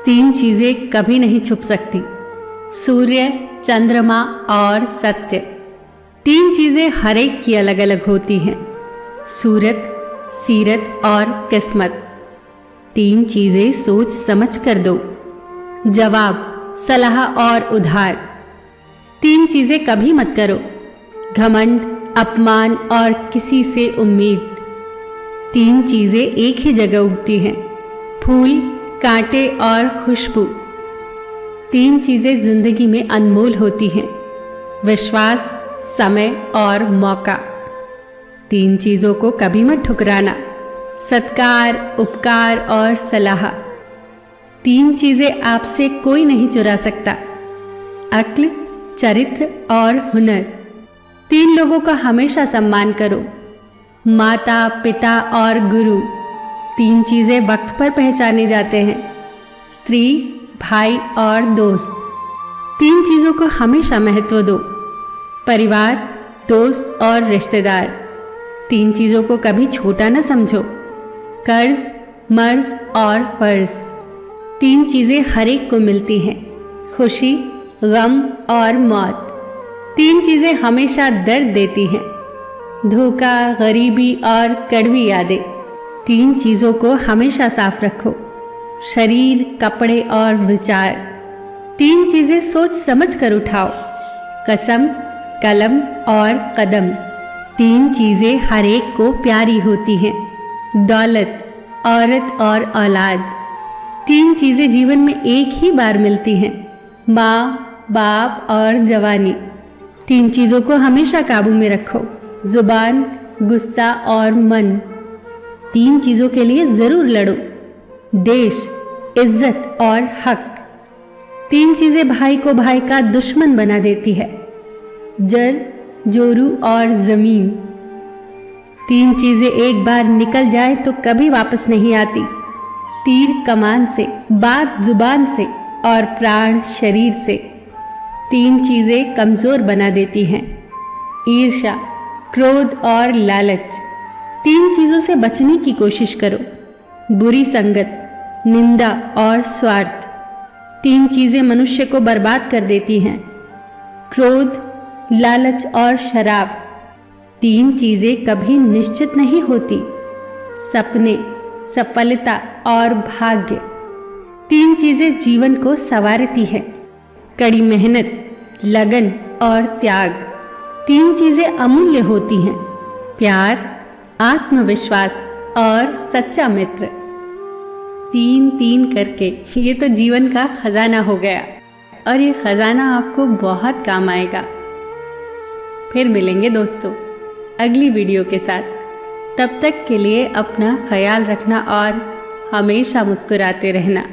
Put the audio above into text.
तीन चीजें कभी नहीं छुप सकती, सूर्य, चंद्रमा और सत्य। तीन चीजें हर एक की अलग अलग होती हैं, सूरत, सीरत और किस्मत। तीन चीजें सोच समझ कर दो, जवाब, सलाह और उधार। तीन चीजें कभी मत करो, घमंड, अपमान और किसी से उम्मीद। तीन चीजें एक ही जगह उगती हैं, फूल, कांटे और खुशबू। तीन चीजें जिंदगी में अनमोल होती हैं, विश्वास, समय और मौका। तीन चीजों को कभी मत ठुकराना, सत्कार, उपकार और सलाह। तीन चीजें आपसे कोई नहीं चुरा सकता, अक्ल, चरित्र और हुनर। तीन लोगों का हमेशा सम्मान करो, माता, पिता और गुरु। तीन चीजें वक्त पर पहचाने जाते हैं, स्त्री, भाई और दोस्त। तीन चीजों को हमेशा महत्व दो, परिवार, दोस्त और रिश्तेदार। तीन चीजों को कभी छोटा न समझो, कर्ज, मर्ज और फर्ज। तीन चीजें हर एक को मिलती हैं, खुशी, गम और मौत। तीन चीजें हमेशा दर्द देती हैं, धोखा, गरीबी और कड़वी यादें। तीन चीजों को हमेशा साफ रखो, शरीर, कपड़े और विचार। तीन चीजें सोच समझ कर उठाओ, कसम, कलम और कदम। तीन चीजें हर एक को प्यारी होती हैं, दौलत, औरत और औलाद। तीन चीजें जीवन में एक ही बार मिलती हैं, माँ, बाप और जवानी। तीन चीजों को हमेशा काबू में रखो, जुबान, गुस्सा और मन। तीन चीजों के लिए जरूर लड़ो, देश, इज्जत और हक। तीन चीजें भाई को भाई का दुश्मन बना देती है, जल, जोरू और जमीन। तीन चीजें एक बार निकल जाए तो कभी वापस नहीं आती, तीर कमान से, बात जुबान से और प्राण शरीर से। तीन चीजें कमजोर बना देती हैं, ईर्ष्या, क्रोध और लालच। तीन चीजों से बचने की कोशिश करो, बुरी संगत, निंदा और स्वार्थ। तीन चीजें मनुष्य को बर्बाद कर देती हैं, क्रोध, लालच और शराब। तीन चीजें कभी निश्चित नहीं होती, सपने, सफलता और भाग्य। तीन चीजें जीवन को संवारती हैं, कड़ी मेहनत, लगन और त्याग। तीन चीजें अमूल्य होती हैं, प्यार, आत्मविश्वास और सच्चा मित्र। तीन तीन करके ये तो जीवन का खजाना हो गया, और ये खजाना आपको बहुत काम आएगा। फिर मिलेंगे दोस्तों अगली वीडियो के साथ। तब तक के लिए अपना ख्याल रखना और हमेशा मुस्कुराते रहना।